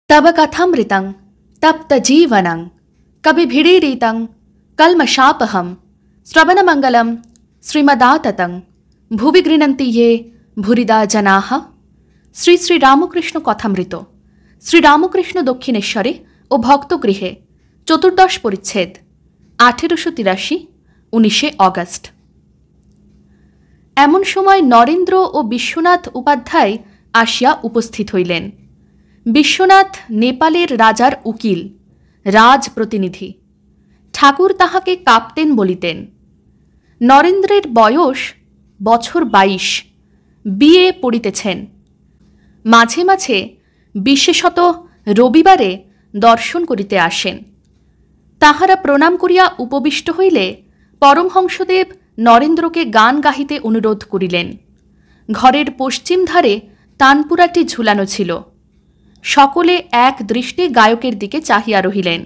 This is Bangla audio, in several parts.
तब कथामृतं तप्तजीवनं कविभिरीडितं कल्मषापहं श्रवणमंगलं श्रीमदाततं भुवि गृह्णन्ति ये भूरिदा जनाः। শ্রী শ্রী রামকৃষ্ণ কথামৃত শ্রীরামকৃষ্ণ দক্ষিণেশ্বরে ও ভক্তগৃহে চতুর্দশ পরিচ্ছেদ 1883 19 অগস্ট। এমন সময় নরেন্দ্র ও বিশ্বনাথ উপাধ্যায় আসিয়া উপস্থিত হইলেন। বিশ্বনাথ নেপালের রাজার উকিল, রাজ প্রতিনিধি। ঠাকুর তাহাকে কাপ্তেন বলিতেন। নরেন্দ্রের বয়স বছর 22, বিএ পড়িতেছেন। মাঝে মাঝে বিশেষত রবিবারে দর্শন করিতে আসেন। তাহারা প্রণাম করিয়া উপবিষ্ট হইলে পরমহংসদেব নরেন্দ্রকে গান গাহিতে অনুরোধ করিলেন। ঘরের পশ্চিম ধারে তানপুরাটি ঝুলানো ছিল। সকলে এক দৃষ্টে গায়কের দিকে চাহিয়া রহিলেন।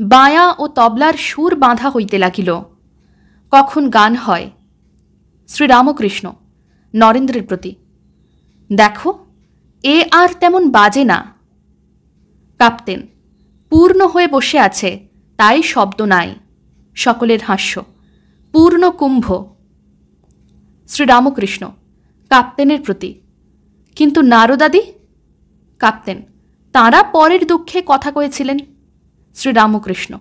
বায়া ও তবলার সুর বাঁধা হইতে লাগিল। কখন গান হয়। শ্রীরামকৃষ্ণ নরেন্দ্রের প্রতি, দেখো এ আর তেমন বাজে না। কাপ্তেন, পূর্ণ হয়ে বসে আছে, তাই শব্দ নাই। সকলের হাস্য। পূর্ণ কুম্ভ। শ্রীরামকৃষ্ণ কাপ্তেনের প্রতি, কিন্তু নারদাদি? কাপ্তেন, তাঁরা পরের দুঃখে কথা কয়েছিলেন। শ্রীরামকৃষ্ণ,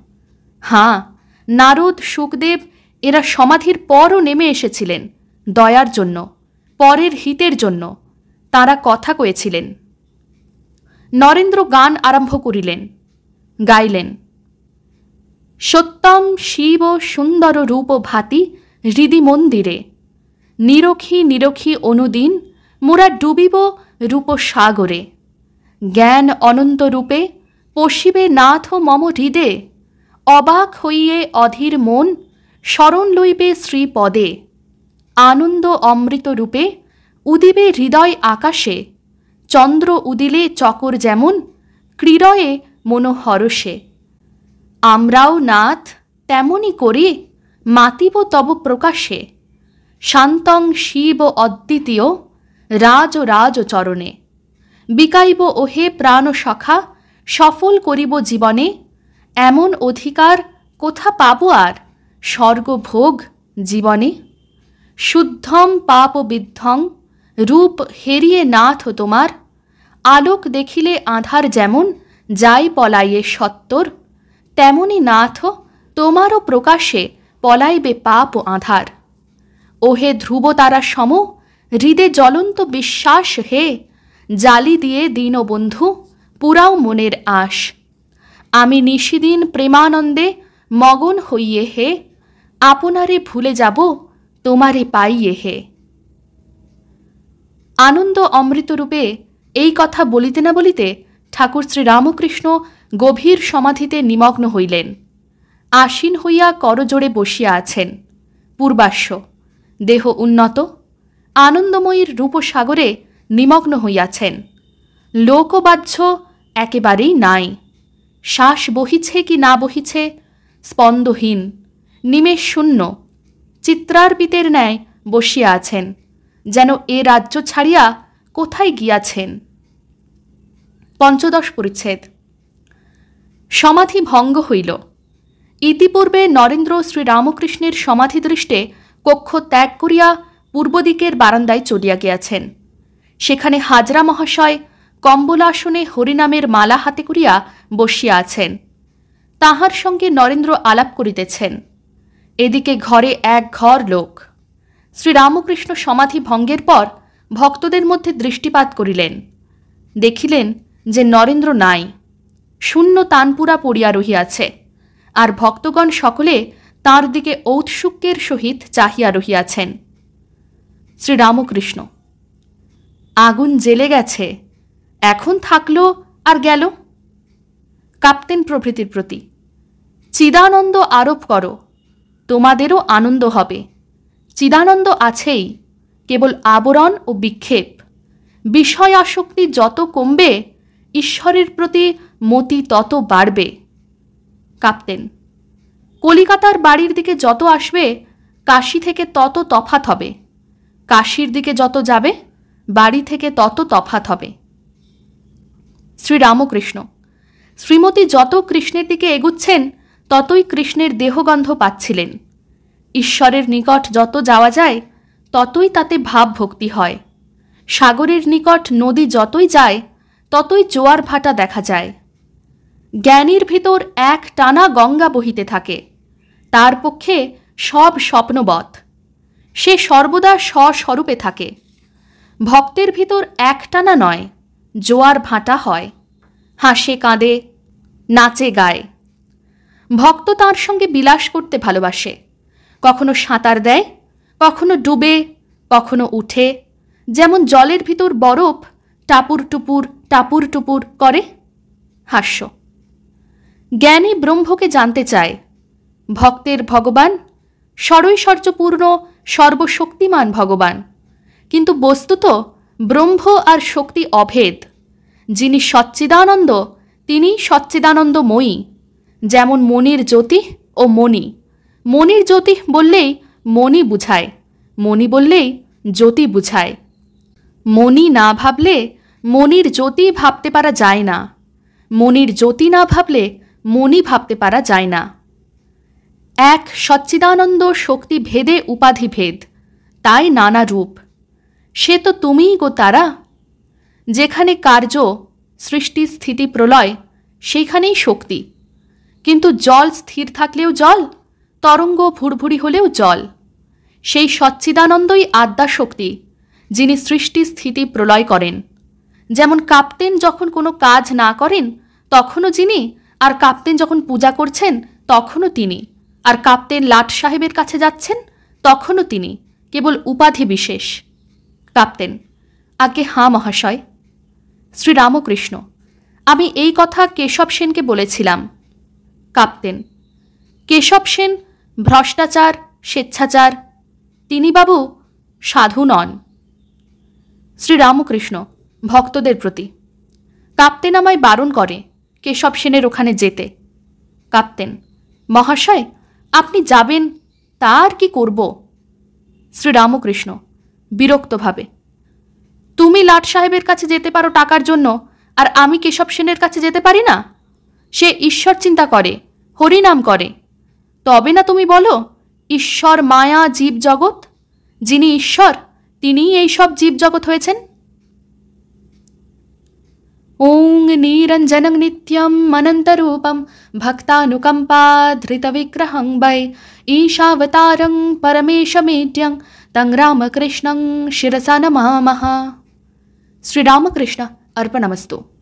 হাঁ, নারদ, সুখদেব এরা সমাধির পরও নেমে এসেছিলেন দয়ার জন্য, পরের হিতের জন্য। তাঁরা কথা কয়েছিলেন। নরেন্দ্র গান আরম্ভ করিলেন। গাইলেন, সত্যম শিব সুন্দর রূপ ভাতি হৃদি মন্দিরে, নিরখি নিরখি অনুদিন মোরা ডুবিব রূপ সাগরে, জ্ঞান অনন্ত রূপে পশিবে নাথ মম হৃদে, অবাক হইয়ে অধীর মন শরণ লইবে শ্রীপদে, আনন্দ অমৃত রূপে উদিবে হৃদয় আকাশে, চন্দ্র উদিলে চকর যেমন ক্রীড়য়ে মনোহরসে, আমরাও নাথ তেমনি করি মাতিব তব প্রকাশে, শান্তং শিব অদ্বিতীয় রাজ রাজ চরণে, বিকাইব ওহে প্রাণ সখা সফল করিব জীবনে, এমন অধিকার কোথা পাব আর স্বর্গভোগ জীবনে, শুদ্ধম পাপ বিদ্ধং রূপ হেরিয়ে নাথ তোমার, আলোক দেখিলে আধার যেমন যাই পলাইয়ে সত্তর, তেমনি নাথ তোমারও প্রকাশে পলাইবে পাপ আধার। ওহে ধ্রুব তারা সম হৃদে জ্বলন্ত বিশ্বাস হে, জালি দিয়ে দীনবন্ধু পুরাও মনের আশ, আমি নিশিদিন প্রেমানন্দে মগন হইয়ে হে, আপনারে ভুলে যাব তোমারে পাইয়ে হে। আনন্দ অমৃতরূপে এই কথা বলিতে না বলিতে ঠাকুর শ্রীরামকৃষ্ণ গভীর সমাধিতে নিমগ্ন হইলেন। আসীন হইয়া করজোড়ে বসিয়া আছেন। পূর্বাশ্ব, দেহ উন্নত, আনন্দময়ীর রূপসাগরে নিমগ্ন হইয়াছেন। লোকবাহ্য একেবারেই নাই। শ্বাস বহিছে কি না বহিছে স্পন্দহীন, নিমেষ শূন্য। চিত্রার্পিতের ন্যায় বসিয়া আছেন, যেন এ রাজ্য ছাড়িয়া কোথায় গিয়াছেন। পঞ্চদশ পরিচ্ছেদ। সমাধি ভঙ্গ হইল। ইতিপূর্বে নরেন্দ্র শ্রীরামকৃষ্ণের সমাধিদৃষ্টে কক্ষ ত্যাগ করিয়া পূর্ব দিকের বারান্দায় চলিয়া গিয়াছেন। সেখানে হাজরা মহাশয় কম্বলাসনে হরিনামের মালা হাতে করিয়া বসিয়া আছেন। তাহার সঙ্গে নরেন্দ্র আলাপ করিতেছেন। এদিকে ঘরে এক ঘর লোক। শ্রীরামকৃষ্ণ সমাধি ভঙ্গের পর ভক্তদের মধ্যে দৃষ্টিপাত করিলেন। দেখিলেন যে নরেন্দ্র নাই, শূন্য তানপুরা পড়িয়া রহিয়াছে, আর ভক্তগণ সকলে তাঁর দিকে ঔৎসুক্যের সহিত চাহিয়া রহিয়াছেন। শ্রীরামকৃষ্ণ, আগুন জ্বেলে গেছে, এখন থাকলো আর গেল। কাপ্তেন প্রভৃতির প্রতি, চিদানন্দ আরোপ করো, তোমাদেরও আনন্দ হবে। চিদানন্দ আছেই, কেবল আবরণ ও বিক্ষেপ। বিষয় আসক্তি যত কমবে ঈশ্বরের প্রতি মতি তত বাড়বে। কাপ্তেন, কলিকাতার বাড়ির দিকে যত আসবে কাশী থেকে তত তফাত হবে, কাশীর দিকে যত যাবে বাড়ি থেকে তত তফাত হবে। শ্রীরামকৃষ্ণ। শ্রীমতী যত কৃষ্ণের দিকে এগুচ্ছেন ততই কৃষ্ণের দেহগন্ধ পাচ্ছিলেন। ঈশ্বরের নিকট যত যাওয়া যায় ততই তাতে ভাব ভক্তি হয়। সাগরের নিকট নদী যতই যায় ততই জোয়ার ভাটা দেখা যায়। জ্ঞানীর ভিতর এক টানা গঙ্গা বহিতে থাকে, তার পক্ষে সব স্বপ্নবৎ। সে সর্বদা স্বস্বরূপে থাকে। ভক্তের ভিতর একটানা নয়, জোয়ার ভাটা হয়, হাসে কাঁদে, নাচে গায়। ভক্ত তাঁর সঙ্গে বিলাস করতে ভালোবাসে। কখনো সাঁতার দেয়, কখনো ডুবে, কখনো উঠে, যেমন জলের ভিতর বরফ টাপুর টুপুর টাপুর টুপুর করে। হাস্য। জ্ঞানী ব্রহ্মকে জানতে চায়। ভক্তের ভগবান সরৈশ্বর্যপূর্ণ সর্বশক্তিমান ভগবান, কিন্তু বস্তুত ব্রহ্ম আর শক্তি অভেদ। যিনি সচ্চিদানন্দ তিনি সচ্চিদানন্দময়ী। যেমন মণির জ্যোতি ও মণি। মণির জ্যোতি বললেই মণি বুঝায়, মণি বললেই জ্যোতি বুঝায়। মণি না ভাবলে মণির জ্যোতি ভাবতে পারা যায় না, মণির জ্যোতি না ভাবলে মণি ভাবতে পারা যায় না। এক সচ্চিদানন্দ শক্তি ভেদে উপাধি ভেদ, তাই নানা রূপ। সে তো তুমিই গো তারা। যেখানে কার্য, সৃষ্টি, স্থিতি, প্রলয়, সেইখানেই শক্তি। কিন্তু জল স্থির থাকলেও জল, তরঙ্গ ভুরভুরি হলেও জল। সেই সচ্চিদানন্দই আদ্যাশক্তি, যিনি সৃষ্টি, স্থিতি, প্রলয় করেন। যেমন কাপ্তেন যখন কোনো কাজ না করেন তখনও যিনি, আর কাপ্তেন যখন পূজা করছেন তখনও তিনি, আর কাপ্তেন লাট সাহেবের কাছে যাচ্ছেন তখনও তিনি, কেবল উপাধি বিশেষ। কাপ্তেন: আজ্ঞে হাঁ মহাশয়। শ্রীরামকৃষ্ণ: আমি এই কথা কেশব সেনকে বলেছিলাম। কাপ্তেন: কেশব সেন ভ্রষ্টাচার, স্বেচ্ছাচার, তিনি বাবু সাধু নন। শ্রীরামকৃষ্ণ ভক্তদের প্রতি: কাপ্তেন আমায় বারণ করে কেশব সেনের ওখানে যেতে। কাপ্তেন: মহাশয়, আপনি যাবেন, তার কি করব? শ্রীরামকৃষ্ণ বিরক্তভাবে: তুমি লাট সাহেবের কাছে যেতে পারো টাকার জন্য, আর আমি কেশব সেনের কাছে যেতে পারি না? সে ঈশ্বর চিন্তা করে, হরিনাম করে। তবে না তুমি বলো ঈশ্বর মায়া জীব জগৎ, যিনি ঈশ্বর তিনিই এই সব জীব জগৎ হয়েছেন। ওং নিরঞ্জনং নিত্যম অনন্তরূপম ভক্তানুকম্পাধৃতবিগ্রহং বৈ ঈশাবতারং পরমেশমেড্যং তং রামকৃষ্ণং শিরসা নমামঃ। শ্রীরামকৃষ্ণ अर्पणमस्तु।